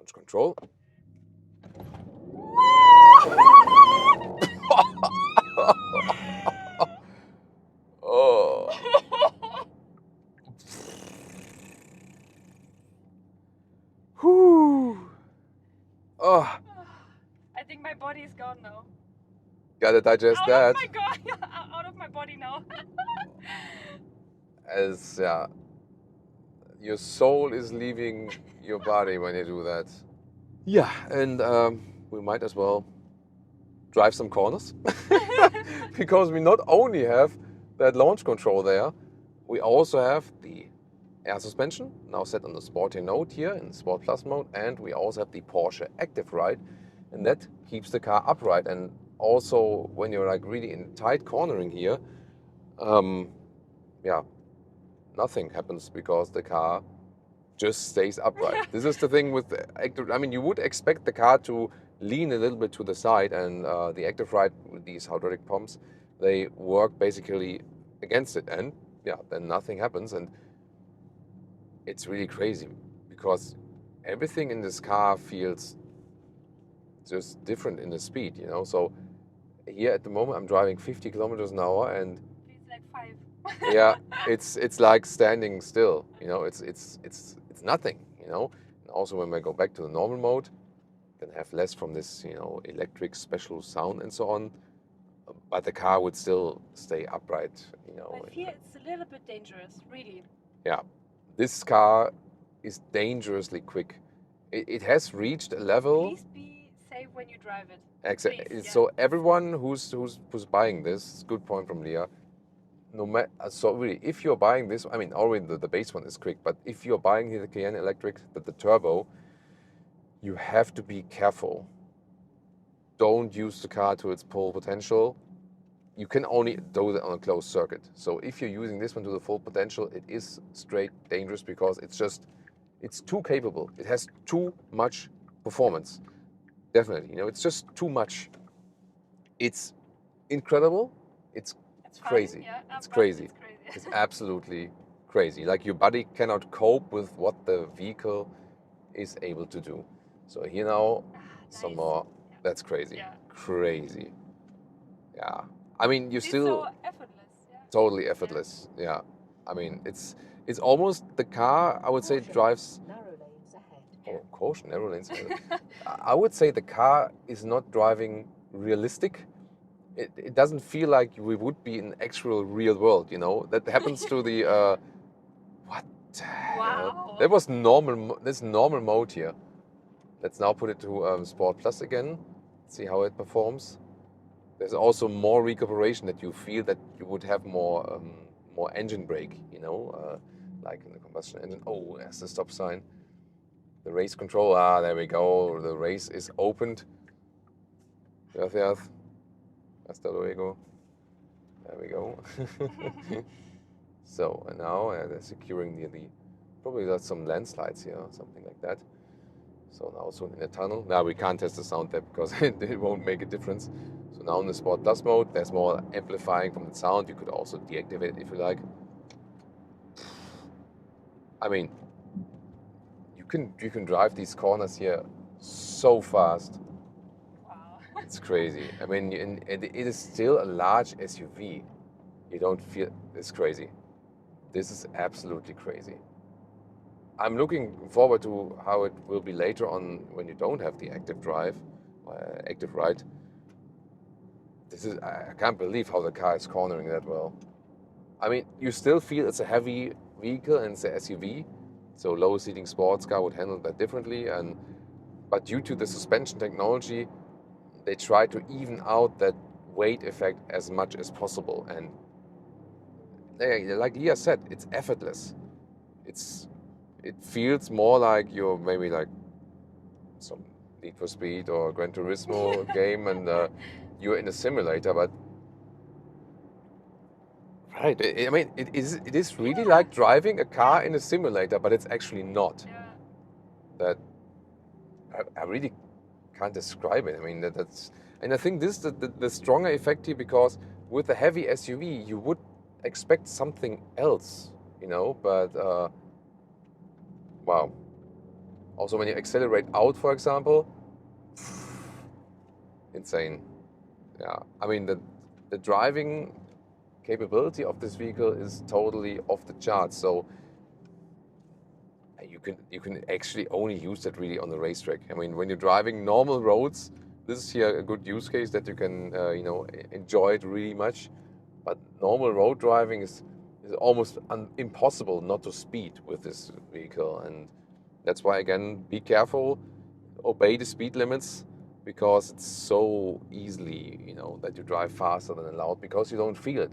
launch control. Oh. Whew. Oh. I think my body is gone now. Gotta digest that. Oh my god, out of my body now. As your soul is leaving your body when you do that. Yeah, and we might as well drive some corners because we not only have that launch control there, we also have the air suspension now set on the sporty note here in Sport Plus mode, and we also have the Porsche Active Ride, and that keeps the car upright. And also when you're like really in tight cornering here, nothing happens because the car just stays upright. This is the thing with the active. I mean, you would expect the car to lean a little bit to the side, and the Active Ride with these hydraulic pumps, they work basically against it, and then nothing happens. And it's really crazy because everything in this car feels just different in the speed, So here at the moment, I'm driving 50 kilometers an hour, and It's like 5. yeah, it's like standing still, it's nothing, And also when I go back to the normal mode, can have less from this, electric special sound and so on, but the car would still stay upright, But here it's a little bit dangerous, really. Yeah, this car is dangerously quick. It has reached a level. Please be safe when you drive it. Exactly. Please, So everyone who's buying this, good point from Leah. No matter, so really, if you're buying this, I mean, already the base one is quick, but if you're buying here the Cayenne Electric, the turbo, you have to be careful. Don't use the car to its full potential. You can only do that on a closed circuit. So if you're using this one to the full potential, it is straight dangerous because it's too capable. It has too much performance. Definitely, it's just too much. It's incredible. It's crazy. Yeah, it's crazy. It's absolutely crazy. Like your body cannot cope with what the vehicle is able to do. So here now, some more. That's crazy. Yeah. Crazy. Yeah. I mean, you It's still so effortless. Yeah. totally effortless. Yeah. I mean, it's almost the car. I would say drives. Narrow lanes ahead. Oh, caution, narrow lanes ahead. I would say the car is not driving realistic. It doesn't feel like we would be in actual real world, That happens to the what the hell? Wow. That was normal. This normal mode here. Let's now put it to Sport Plus again. See how it performs. There's also more recuperation that you feel that you would have more engine brake, like in the combustion engine. Oh, there's the stop sign. The race control. There we go. The race is opened. Gracias. Hasta luego. There we go. So, and now they're securing probably there's some landslides here or something like that. So now soon in the tunnel. Now we can't test the sound there because it won't make a difference. So now in the Sport Plus mode, there's more amplifying from the sound. You could also deactivate it if you like. I mean, you can drive these corners here so fast. Wow. It's crazy. I mean, it is still a large SUV. You don't feel it's crazy. This is absolutely crazy. I'm looking forward to how it will be later on when you don't have the active ride. I can't believe how the car is cornering that well. I mean, you still feel it's a heavy vehicle and it's an SUV, so low seating sports car would handle that differently. But due to the suspension technology, they try to even out that weight effect as much as possible. And like Leah said, it's effortless. It feels more like you're maybe like some Need for Speed or Gran Turismo game, and you're in a simulator. But right, I mean, it is really like driving a car in a simulator, but it's actually not. Yeah. That I really can't describe it. I mean, that's, and I think this is the stronger effect here, because with a heavy SUV, you would expect something else, But wow, Also, when you accelerate out, for example, insane. Yeah, I mean the driving capability of this vehicle is totally off the charts. So you can actually only use that really on the racetrack. I mean, when you're driving normal roads, this is here a good use case that you can enjoy it really much. But normal road driving is almost impossible not to speed with this vehicle, and that's why again, be careful, obey the speed limits, because it's so easily that you drive faster than allowed because you don't feel it.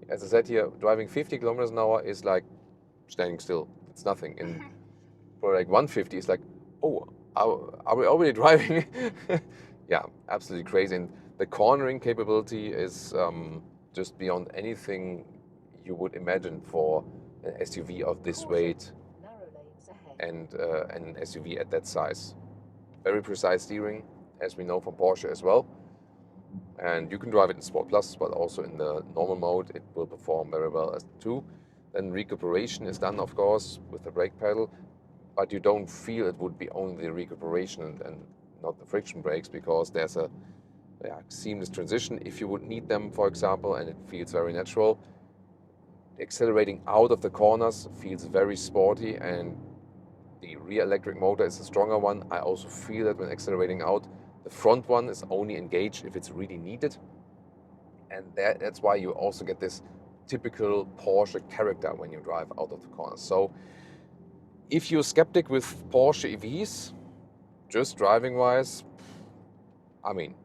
As I said here, driving 50 kilometers an hour is like standing still. It's nothing. And for like 150, it's like, oh, are we already driving? Yeah, absolutely crazy. And the cornering capability is just beyond anything you would imagine for an SUV of this weight and an SUV at that size. Very precise steering, as we know from Porsche as well. And you can drive it in Sport Plus, but also in the normal mode, it will perform very well as too. Then recuperation is done, of course, with the brake pedal, but you don't feel it would be only the recuperation and not the friction brakes, because there's a seamless transition if you would need them, for example, and it feels very natural. Accelerating out of the corners feels very sporty, and the rear electric motor is a stronger one. I also feel that when accelerating out, the front one is only engaged if it's really needed. And that's why you also get this typical Porsche character when you drive out of the corners. So if you're skeptic with Porsche EVs, just driving-wise, I mean,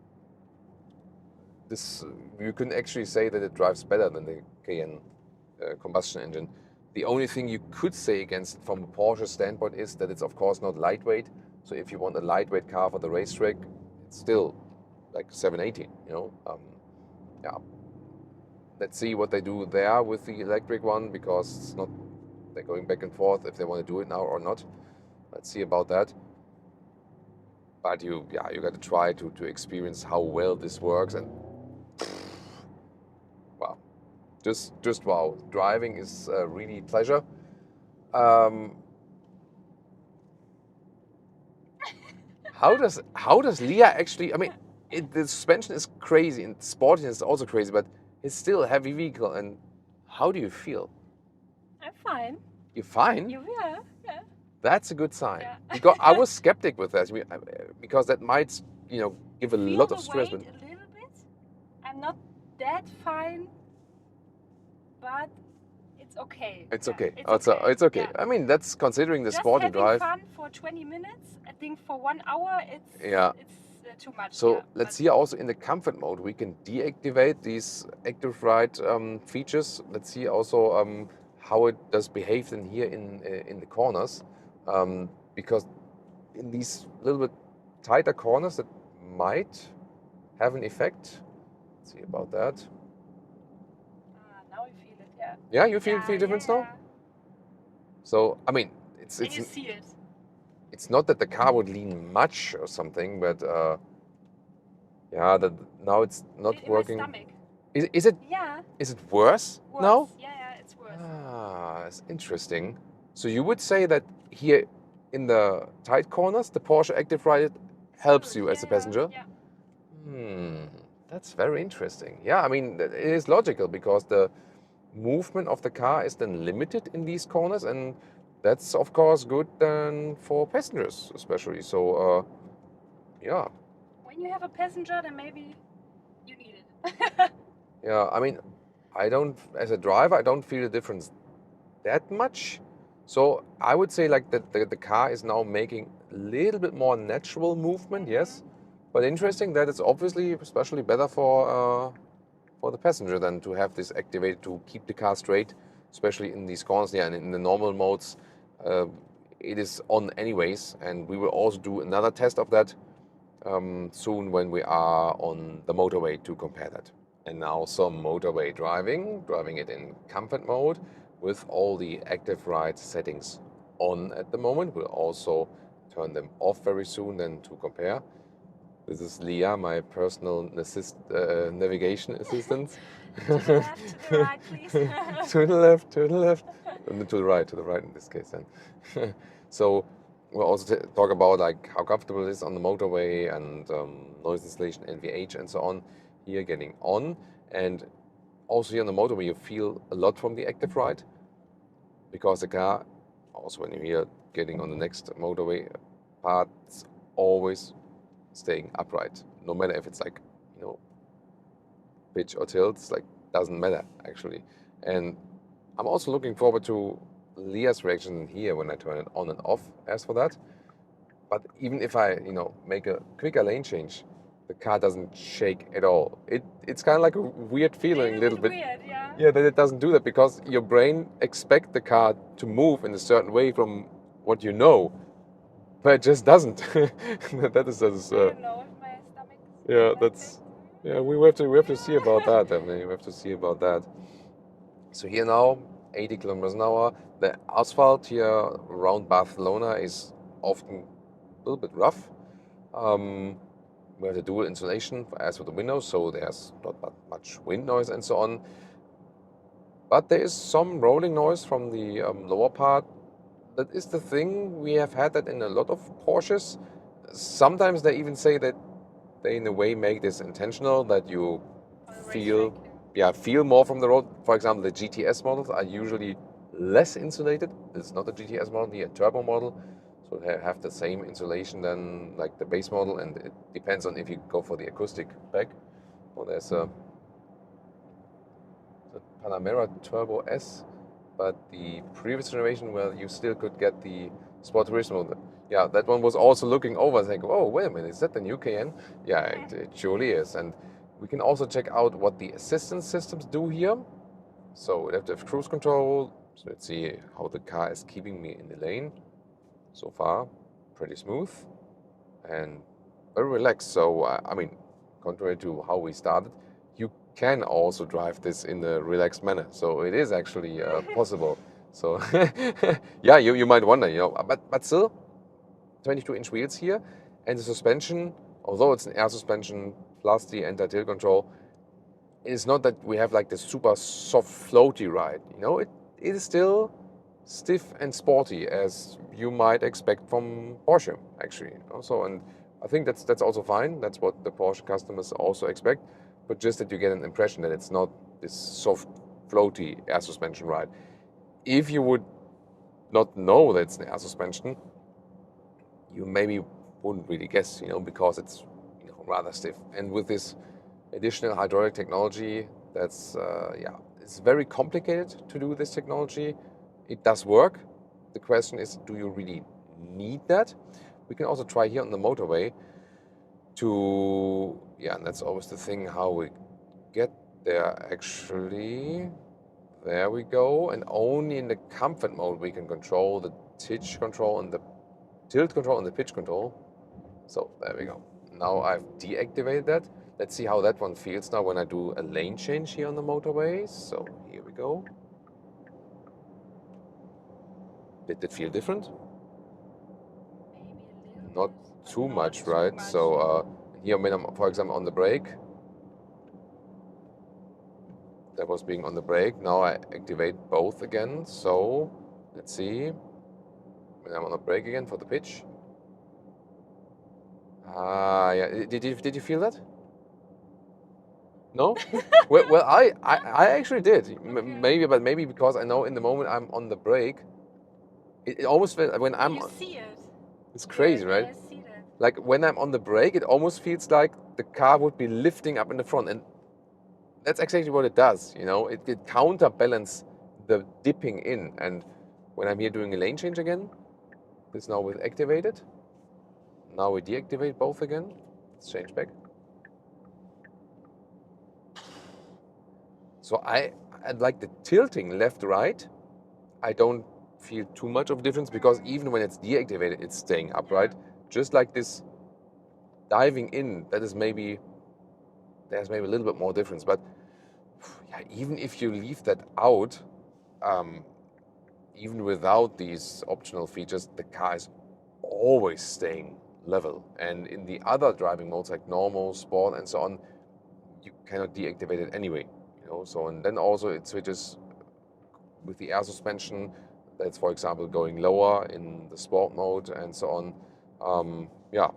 you can actually say that it drives better than the Cayenne combustion engine. The only thing you could say against it from a Porsche standpoint is that it's of course not lightweight. So if you want a lightweight car for the racetrack, it's still like 718, yeah. Let's see what they do there with the electric one, because it's not, they're going back and forth if they want to do it now or not. Let's see about that. But you got to try to experience how well this works, and wow, just wow. Driving is really pleasure. How does Leah actually? I mean, the suspension is crazy and sportiness is also crazy, but it's still a heavy vehicle. And how do you feel? I'm fine. You're fine? Yeah. That's a good sign. Yeah. Because I was skeptic with that, because that might, give a Feel lot the of stress. weight a little bit. I'm not that fine, but it's okay. It's Yeah, okay. It's okay. I mean, that's considering the Just sporty having drive. fun for 20 minutes. I think for 1 hour, it's too much. So let's see also in the comfort mode, we can deactivate these active ride features. Let's see also how it does behave in here in the corners, because in these little bit tighter corners, that might have an effect. Let's see about that. Now you feel it, yeah. Yeah, you feel difference now? So, I mean, and you see it. It's not that the car would lean much or something, but that now it's not working. My stomach. Is it? Yeah. Is it worse now? Yeah, it's worse. It's interesting. So you would say that here in the tight corners, the Porsche Active Ride helps you as a passenger? Yeah. That's very interesting. Yeah, I mean, it is logical, because the movement of the car is then limited in these corners, and that's of course good then for passengers especially. So yeah. When you have a passenger, then maybe you need it. Yeah, I mean, as a driver, I don't feel the difference that much. So I would say like that the car is now making a little bit more natural movement, yes. But interesting that it's obviously especially better for the passenger than to have this activated to keep the car straight, especially in these corners. Yeah, and in the normal modes, it is on anyways. And we will also do another test of that soon when we are on the motorway to compare that. And now some motorway driving it in comfort mode with all the active ride settings on at the moment. We'll also turn them off very soon then to compare. This is Leah, my personal navigation assistant. To the left, to the right, please. To the left. To the right in this case then. So we'll also talk about like how comfortable it is on the motorway and noise installation, NVH, and so on. Here, getting on, and also here on the motorway, you feel a lot from the active ride because the car, also when you're here getting on the next motorway part, it's always staying upright, no matter if it's like, you know, pitch or tilts, like doesn't matter actually. And I'm also looking forward to Leah's reaction here when I turn it on and off as for that. But even if I, make a quicker lane change, the car doesn't shake at all. It's kind of like a weird feeling, a little bit. Weird, yeah. Yeah, that it doesn't do that because your brain expects the car to move in a certain way from what you know, but it just doesn't. That is I don't know if my stomach. yeah, that's yeah. We have to see about that. Definitely, we have to see about that. So here now, 80 kilometers an hour. The asphalt here around Barcelona is often a little bit rough. We have the dual insulation as for the windows, so there's not much wind noise and so on. But there is some rolling noise from the lower part. That is the thing. We have had that in a lot of Porsches. Sometimes they even say that they in a way make this intentional, that you feel more from the road. For example, the GTS models are usually less insulated. It's not a GTS model, the turbo model. So they have the same insulation than like the base model, and it depends on if you go for the acoustic pack. Well, there's the Panamera Turbo S, but the previous generation where you still could get the Sport Turismo. Yeah, that one was also looking over and saying, oh, wait a minute, is that the new Cayenne? Yeah, it surely is. And we can also check out what the assistance systems do here. So adaptive cruise control. So let's see how the car is keeping me in the lane. So far, pretty smooth and very relaxed. So, contrary to how we started, you can also drive this in a relaxed manner. So it is actually possible. So yeah, you might wonder, but still, 22-inch wheels here, and the suspension, although it's an air suspension plus the anti-tilt control, it is not that we have like this super soft floaty ride. It is still stiff and sporty as you might expect from Porsche, actually. So, and I think that's also fine. That's what the Porsche customers also expect, but just that you get an impression that it's not this soft, floaty air suspension ride. If you would not know that it's an air suspension, you maybe wouldn't really guess, because it's rather stiff. And with this additional hydraulic technology, that's it's very complicated to do this technology. It does work. The question is, do you really need that? We can also try here on the motorway and that's always the thing, how we get there actually. There we go. And only in the comfort mode we can control the pitch control and the tilt control and the pitch control. So there we go. Now I've deactivated that. Let's see how that one feels now when I do a lane change here on the motorway. So here we go. Did it feel different? Maybe a little Not bit, too but much, not too right? much. So here when I'm, for example, on the brake, that was being on the brake. Now I activate both again. So let's see. When I'm on the brake again for the pitch. Yeah. Did you feel that? No? well, I actually did. Maybe because I know in the moment I'm on the brake, it almost felt when I'm. You see it. It's crazy, right? I see that. Like when I'm on the brake, it almost feels like the car would be lifting up in the front, and that's exactly what it does. It counterbalance the dipping in, and when I'm here doing a lane change again, this now with activated. Now we deactivate both again. Let's change back. So I like the tilting left-right. I don't feel too much of a difference because even when it's deactivated, it's staying upright. Just like this diving in, there's maybe a little bit more difference. But yeah, even if you leave that out, even without these optional features, the car is always staying level. And in the other driving modes like normal, sport, and so on, you cannot deactivate it anyway. So and then also it switches with the air suspension. That's, for example, going lower in the sport mode and so on. Yeah,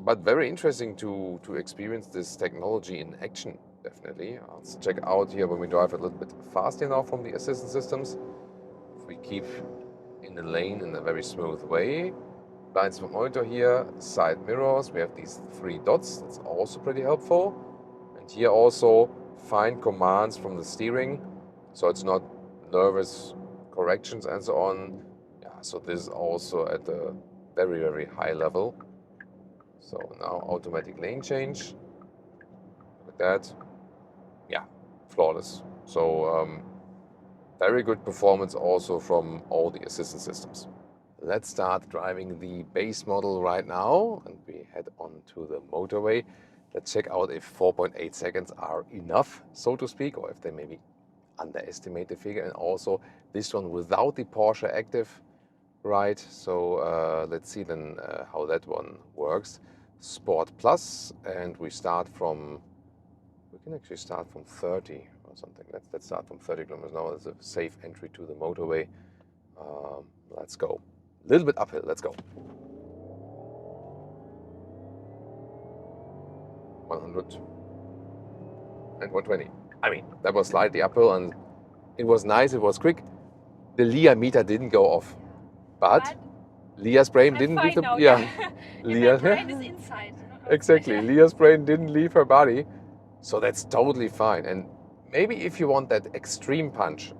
but very interesting to experience this technology in action, definitely. Let's check out here when we drive a little bit faster now from the assistance systems. If we keep in the lane in a very smooth way. Blind spot monitor here, side mirrors, we have these 3 dots, that's also pretty helpful. And here also fine commands from the steering, so it's not nervous corrections and so on. Yeah, so this is also at a very, very high level. So now automatic lane change, with that, yeah, flawless. So very good performance also from all the assistance systems. Let's start driving the base model right now, and we head on to the motorway. Let's check out if 4.8 seconds are enough, so to speak, or if they maybe underestimate the figure. And also this one without the Porsche Active Ride. So let's see then how that one works. Sport Plus, and we can actually start from 30 or something. Let's start from 30 kilometers an hour. That's a safe entry to the motorway. Let's go. A little bit uphill, let's go. 100 and 120. I mean, that was slightly uphill and it was nice, it was quick. The Leah meter didn't go off, but Leah's brain didn't leave the... Now, yeah. Leah's brain is inside. Exactly, Leah's brain didn't leave her body, so that's totally fine. And maybe if you want that extreme punch,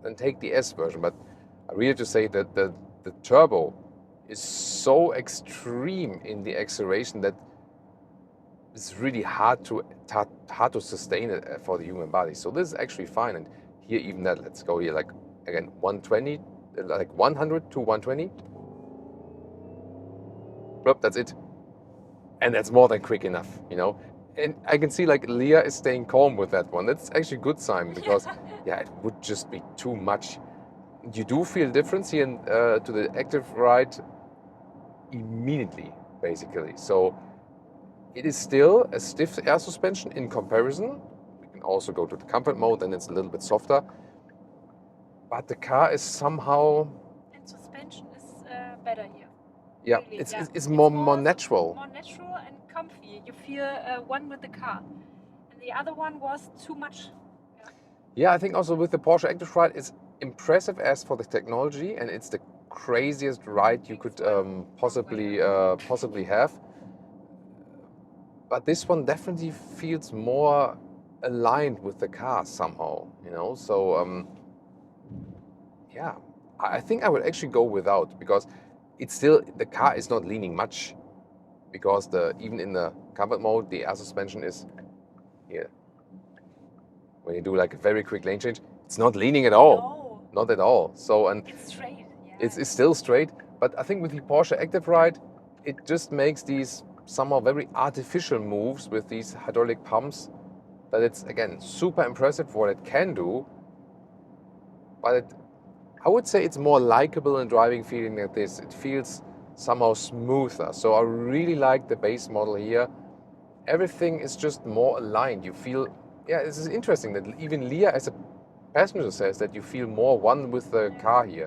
then take the S version, but I really have to say that the turbo is so extreme in the acceleration that it's really hard to sustain it for the human body. So this is actually fine. And here even that, let's go here, like again, 120, like 100 to 120. Well, that's it. And that's more than quick enough, you know. And I can see like Leah is staying calm with that one. That's actually a good sign because yeah, it would just be too much. You do feel difference here to the Active Ride immediately, basically. So it is still a stiff air suspension in comparison. We can also go to the comfort mode, and it's a little bit softer. But the car is somehow... And suspension is better here. Yeah, really. It's more natural. More natural and comfy. You feel one with the car. And the other one was too much. Yeah, I think also with the Porsche Active Ride, it's impressive as for the technology, and it's the craziest ride you could possibly have. But this one definitely feels more aligned with the car somehow, you know. So yeah, I think I would actually go without, because it's still, the car is not leaning much, because even in the comfort mode, the air suspension is here. When you do like a very quick lane change, it's not leaning at all. No. Not at all. So, and it's straight. Yeah. It's still straight. But I think with the Porsche Active Ride, it just makes these somehow very artificial moves with these hydraulic pumps, that it's again super impressive for what it can do. But I would say it's more likable in driving feeling like this. It feels somehow smoother. So I really like the base model here. Everything is just more aligned. You feel, yeah, this is interesting that even Leah as a passenger says that you feel more one with the car here.